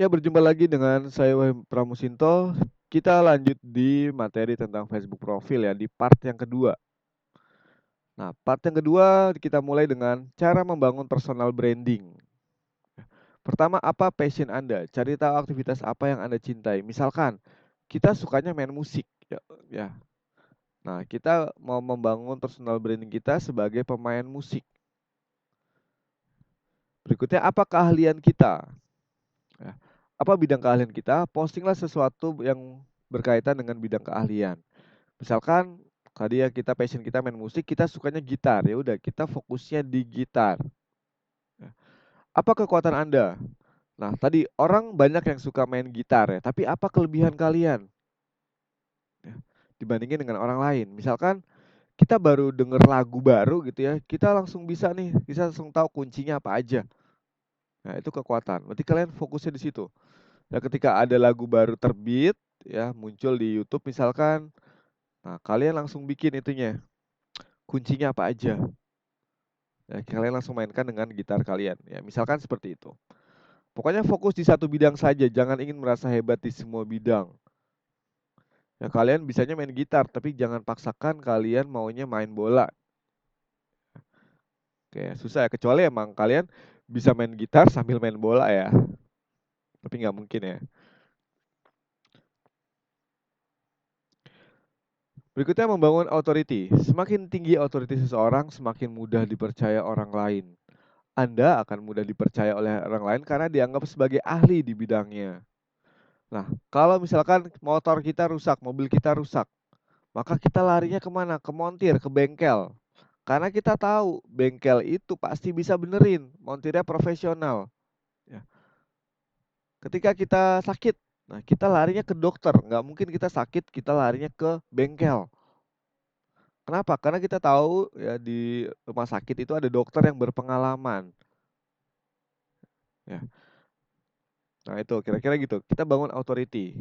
Ya, berjumpa lagi dengan saya Wahyu Pramusinto. Kita lanjut di materi tentang Facebook profil ya, di part yang kedua. Nah, part yang kedua kita mulai dengan cara membangun personal branding. Pertama, apa passion Anda? Cari tahu aktivitas apa yang Anda cintai. Misalkan, kita sukanya main musik. Ya. Nah, kita mau membangun personal branding kita sebagai pemain musik. Berikutnya, apa keahlian kita? Ya. Apa bidang keahlian kita? Postinglah sesuatu yang berkaitan dengan bidang keahlian. Misalkan tadi ya kita passion kita main musik, kita sukanya gitar, ya udah kita fokusnya di gitar. Ya. Apa kekuatan Anda? Nah, tadi orang banyak yang suka main gitar ya, tapi apa kelebihan kalian? Ya, dibandingin dengan orang lain. Misalkan kita baru denger lagu baru gitu ya, kita langsung bisa nih, bisa langsung tahu kuncinya apa aja. Nah, itu kekuatan. Berarti kalian fokusnya di situ. Ya, ketika ada lagu baru terbit, ya muncul di YouTube misalkan, nah kalian langsung bikin itunya, kuncinya apa aja. Ya, kalian langsung mainkan dengan gitar kalian. Ya, misalkan seperti itu. Pokoknya fokus di satu bidang saja, jangan ingin merasa hebat di semua bidang. Ya, kalian bisanya main gitar, tapi jangan paksakan kalian maunya main bola. Oke, susah ya, kecuali emang kalian bisa main gitar sambil main bola ya. Tapi nggak mungkin ya. Berikutnya membangun authority. Semakin tinggi authority seseorang, semakin mudah dipercaya orang lain. Anda akan mudah dipercaya oleh orang lain karena dianggap sebagai ahli di bidangnya. Nah, kalau misalkan motor kita rusak, mobil kita rusak, maka kita larinya kemana? Ke montir, ke bengkel. Karena kita tahu bengkel itu pasti bisa benerin, montirnya profesional. Ya. Ketika kita sakit, nah kita larinya ke dokter. Nggak mungkin kita sakit, kita larinya ke bengkel. Kenapa? Karena kita tahu ya di rumah sakit itu ada dokter yang berpengalaman. Ya. Nah itu kira-kira gitu. Kita bangun authority.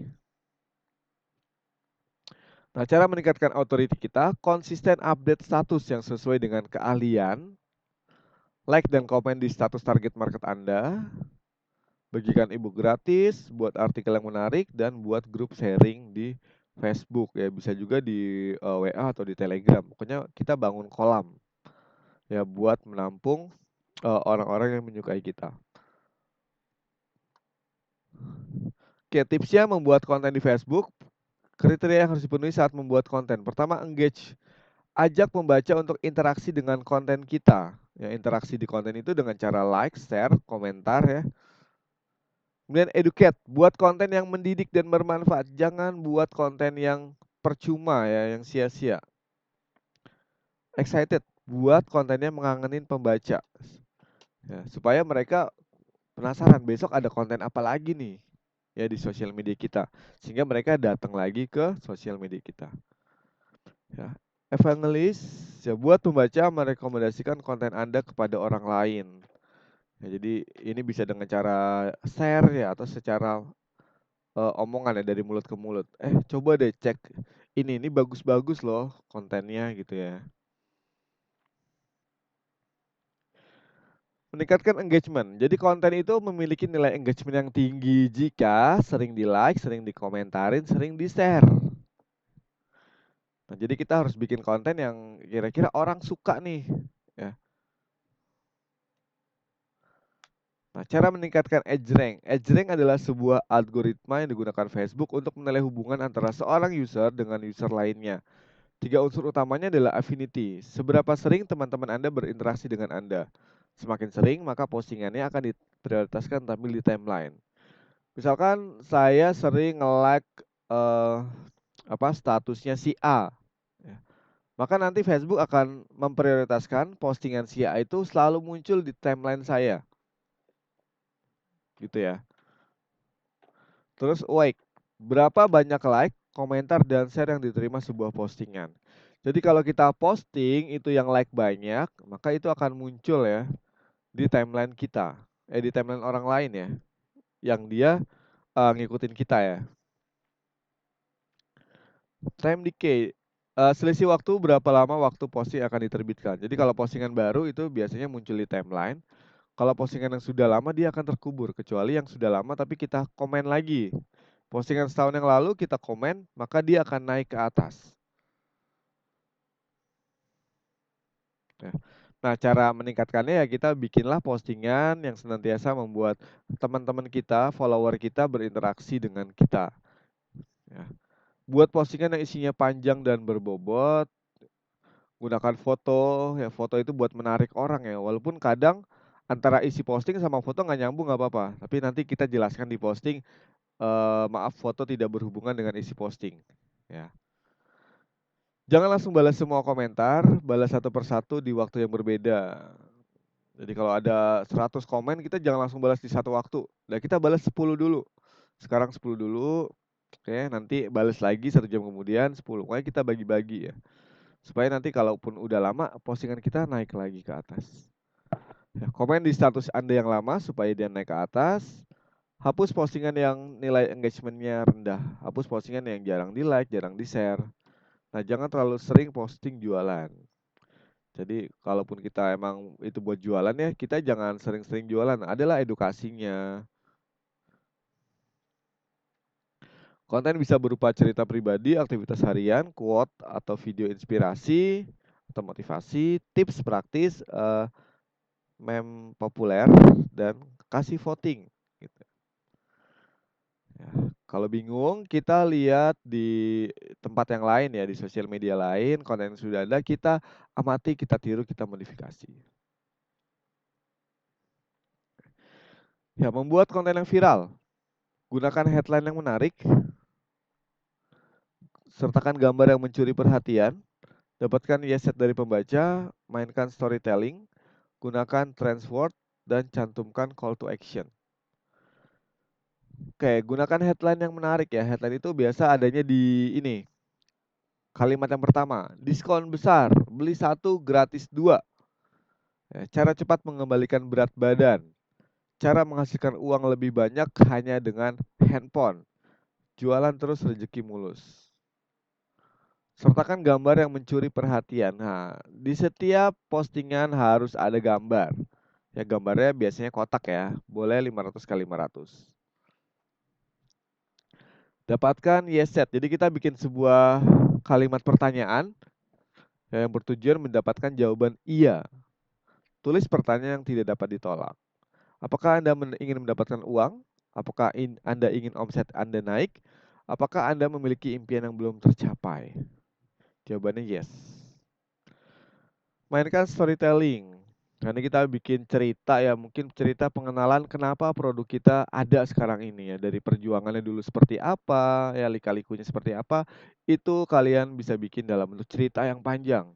Nah, cara meningkatkan authority kita, konsisten update status yang sesuai dengan keahlian, like dan komen di status target market Anda, bagikan ebook gratis, buat artikel yang menarik, dan buat grup sharing di Facebook. Ya, bisa juga di WA atau di Telegram. Pokoknya kita bangun kolam ya buat menampung orang-orang yang menyukai kita. Oke, tipsnya membuat konten di Facebook. Kriteria yang harus dipenuhi saat membuat konten. Pertama, engage. Ajak pembaca untuk interaksi dengan konten kita. Ya, interaksi di konten itu dengan cara like, share, komentar ya. Kemudian educate, buat konten yang mendidik dan bermanfaat. Jangan buat konten yang percuma ya, yang sia-sia. Excited, buat kontennya mengangenin pembaca. Ya, supaya mereka penasaran besok ada konten apa lagi nih ya di sosial media kita. Sehingga mereka datang lagi ke sosial media kita. Ya, evangelis, ya buat pembaca merekomendasikan konten Anda kepada orang lain. Ya, jadi ini bisa dengan cara share ya atau secara omongan ya dari mulut ke mulut. Coba deh cek ini bagus-bagus loh kontennya gitu ya. Meningkatkan engagement. Jadi konten itu memiliki nilai engagement yang tinggi jika sering di-like, sering dikomentarin, sering di-share. Nah, jadi kita harus bikin konten yang kira-kira orang suka nih. Ya. Nah, cara meningkatkan edge rank. Edge rank adalah sebuah algoritma yang digunakan Facebook untuk menilai hubungan antara seorang user dengan user lainnya. Tiga unsur utamanya adalah affinity. Seberapa sering teman-teman Anda berinteraksi dengan Anda. Semakin sering, maka postingannya akan diprioritaskan tampil di timeline. Misalkan saya sering nge-like eh, statusnya si A. Ya. Maka nanti Facebook akan memprioritaskan postingan si A itu selalu muncul di timeline saya. Gitu ya. Terus like, berapa banyak like, komentar, dan share yang diterima sebuah postingan. Jadi kalau kita posting itu yang like banyak, maka itu akan muncul ya di timeline kita, di timeline orang lain ya, yang dia ngikutin kita ya. Time decay, selisih waktu berapa lama waktu posting akan diterbitkan. Jadi kalau postingan baru itu biasanya muncul di timeline. Kalau postingan yang sudah lama dia akan terkubur, kecuali yang sudah lama tapi kita komen lagi. Postingan setahun yang lalu kita komen, maka dia akan naik ke atas. Ya. Nah, cara meningkatkannya ya kita bikinlah postingan yang senantiasa membuat teman-teman kita, follower kita berinteraksi dengan kita. Ya. Buat postingan yang isinya panjang dan berbobot, gunakan foto. Ya, foto itu buat menarik orang ya. Walaupun kadang antara isi posting sama foto nggak nyambung nggak apa-apa. Tapi nanti kita jelaskan di posting, maaf foto tidak berhubungan dengan isi posting. Ya. Jangan langsung balas semua komentar, balas satu persatu di waktu yang berbeda. Jadi kalau ada 100 komen, kita jangan langsung balas di satu waktu. Nah, kita balas 10 dulu. Sekarang 10 dulu, oke, nanti balas lagi 1 jam kemudian 10. Pokoknya kita bagi-bagi ya. Supaya nanti kalaupun udah lama, postingan kita naik lagi ke atas. Ya, komen di status Anda yang lama supaya dia naik ke atas. Hapus postingan yang nilai engagement-nya rendah. Hapus postingan yang jarang di-like, jarang di-share. Nah, jangan terlalu sering posting jualan. Jadi kalaupun kita emang itu buat jualan ya, kita jangan sering-sering jualan. Adalah edukasinya. Konten bisa berupa cerita pribadi, aktivitas harian, quote atau video inspirasi atau motivasi, tips praktis, meme populer dan kasih voting. Gitu. Ya. Kalau bingung, kita lihat di tempat yang lain ya, di sosial media lain, konten yang sudah ada, kita amati, kita tiru, kita modifikasi. Ya, membuat konten yang viral. Gunakan headline yang menarik, sertakan gambar yang mencuri perhatian, dapatkan yes dari pembaca, mainkan storytelling, gunakan transword, dan cantumkan call to action. Oke, gunakan headline yang menarik ya. Headline itu biasa adanya di ini. Kalimat yang pertama, diskon besar, beli 1 gratis 2. Ya, cara cepat mengembalikan berat badan. Cara menghasilkan uang lebih banyak hanya dengan handphone. Jualan terus rezeki mulus. Sertakan gambar yang mencuri perhatian. Nah, di setiap postingan harus ada gambar. Ya, gambarnya biasanya kotak ya. Boleh 500 kali 500. Dapatkan yes set. Jadi kita bikin sebuah kalimat pertanyaan yang bertujuan mendapatkan jawaban iya. Tulis pertanyaan yang tidak dapat ditolak. Apakah Anda ingin mendapatkan uang? Apakah Anda ingin omset Anda naik? Apakah Anda memiliki impian yang belum tercapai? Jawabannya yes. Mainkan storytelling. Karena kita bikin cerita ya, mungkin cerita pengenalan kenapa produk kita ada sekarang ini ya. Dari perjuangannya dulu seperti apa, ya lika-likunya seperti apa, itu kalian bisa bikin dalam bentuk cerita yang panjang.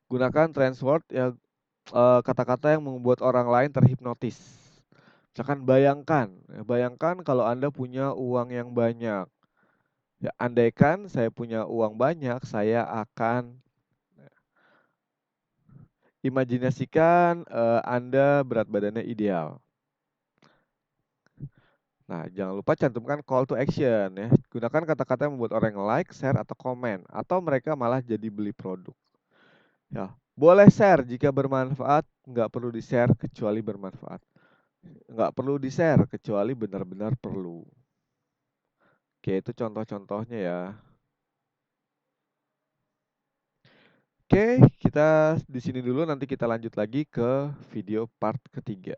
Gunakan transword ya, kata-kata yang membuat orang lain terhipnotis. Misalkan bayangkan, ya, bayangkan kalau Anda punya uang yang banyak. Ya, andaikan saya punya uang banyak, saya akan imajinasikan Anda berat badannya ideal. Nah, jangan lupa cantumkan call to action ya. Gunakan kata-kata yang membuat orang like, share, atau komen. Atau mereka malah jadi beli produk. Ya, boleh share jika bermanfaat, nggak perlu di-share kecuali bermanfaat. Nggak perlu di-share kecuali benar-benar perlu. Oke, itu contoh-contohnya ya. Oke, kita di sini dulu, nanti kita lanjut lagi ke video part ketiga.